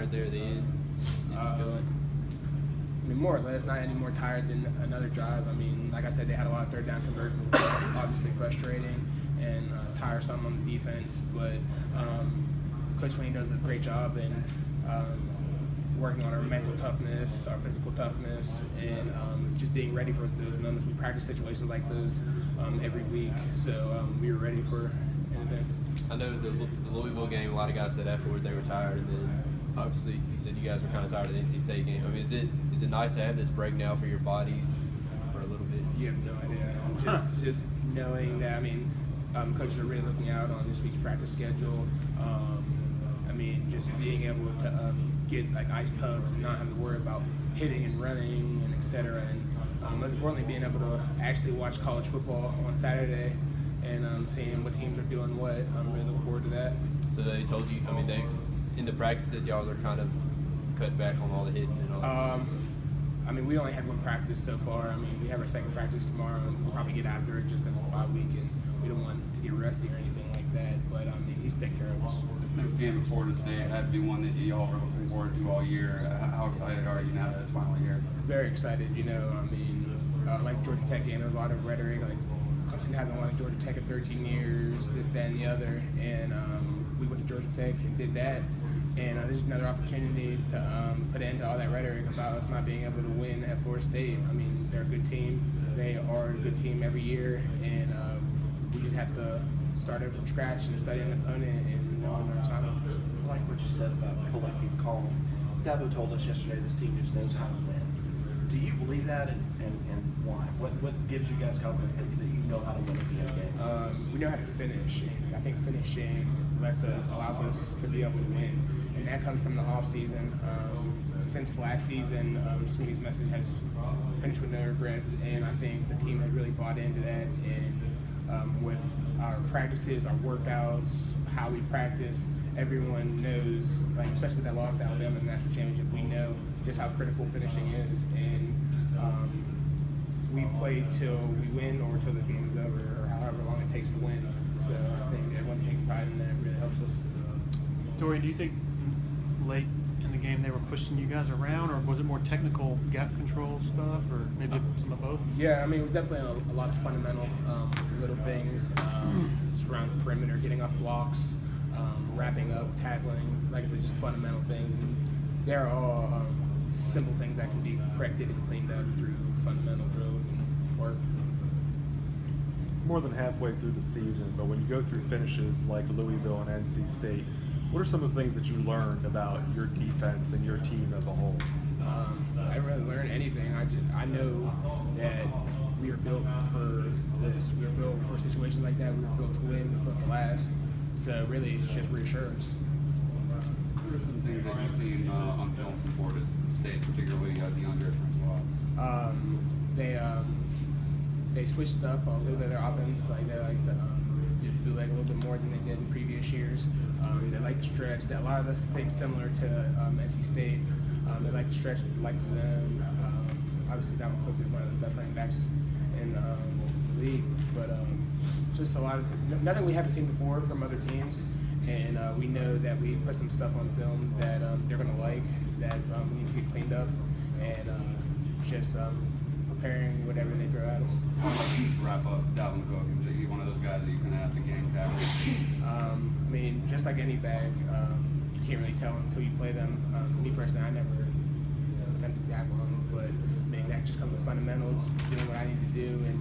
tired there at the end? Did you feel like? I mean, more or less, not any more tired than another drive. I mean, like I said, they had a lot of third down conversions, which was obviously frustrating and tiresome on the defense. But Coach Sweeney does a great job in working on our mental toughness, our physical toughness, and just being ready for those moments. We practice situations like those every week, so we were ready for anything. I know the Louisville game, a lot of guys said afterwards they were tired, and then obviously you said you guys were kind of tired of the NC State game. I mean, is it nice to have this break now for your bodies for a little bit? You have no idea. Just knowing that, I mean, coaches are really looking out on this week's practice schedule. I mean, just being able to get like ice tubs and not having to worry about hitting and running and et cetera. And most importantly, being able to actually watch college football on Saturday and seeing what teams are doing what. I'm really looking forward to that. So they told you, I mean, they in the practices, y'all are kind of cut back on all the hitting and all that? I mean, we only had one practice so far. I mean, we have our second practice tomorrow, and we'll probably get after it just because it's a bye week, and we don't want to get rusty or anything like that. But, I mean, he's taking care of us. This next game at Florida State had to be one that y'all were looking forward to all year. How excited are you now that it's finally here? Very excited, you know. I mean, like Georgia Tech game, there was a lot of rhetoric, like Clemson hasn't won at Georgia Tech in 13 years, this, that, and the other. And we went to Georgia Tech and did that. And this is another opportunity to put an end to all that rhetoric about us not being able to win at Florida State. I mean, they're a good team. They are a good team every year, and we just have to start it from scratch and study an opponent and know our assignment. I like what you said about collective calm. Dabo told us yesterday this team just knows how to win. Do you believe that, and why? What gives you guys confidence that you know how to win at the end of games? We know how to finish. I think finishing allows us to be able to win. And that comes from the off season. Since last season, Sweeney's message has finished with no regrets, and I think the team has really bought into that. And with our practices, our workouts, how we practice, everyone knows, like especially with that loss to Alabama in the national championship, we know just how critical finishing is. And we play till we win or till the game is over, or however long it takes to win. So I think everyone taking pride in that really helps us. Dorian, do you think late in the game they were pushing you guys around, or was it more technical gap control stuff, or maybe some of both? Yeah, I mean, it was definitely a lot of fundamental little things, just around the perimeter, getting off blocks, wrapping up, tackling, like I said, just fundamental things. And they're all simple things that can be corrected and cleaned up through fundamental drills and work. More than halfway through the season, but when you go through finishes like Louisville and NC State, what are some of the things that you learned about your defense and your team as a whole? I didn't really learn anything. I know that we are built for this. We are built for situations like that. We were built to win. We were built to last. So really, it's just reassurance. What are some things that you've seen on film from Florida State, particularly the under as well? They switched up a little bit of their offense. Like they like to do like a little bit more than they did in previous years. They like to stretch. A lot of the things similar to NC State. They like to stretch, like to zone. Obviously, Dalvin Cook is one of the best running backs in the league. But just a lot of nothing we haven't seen before from other teams. And we know that we put some stuff on film that they're going to like, that we need to get cleaned up, and just preparing whatever they throw at us. How about you wrap up Dalvin Cook? Is he one of those guys that you're going to have to game tackle? I mean, just like any bag, you can't really tell until you play them. Me personally, I never attempted to tackle them, but I mean, that just comes with fundamentals, doing what I need to do, and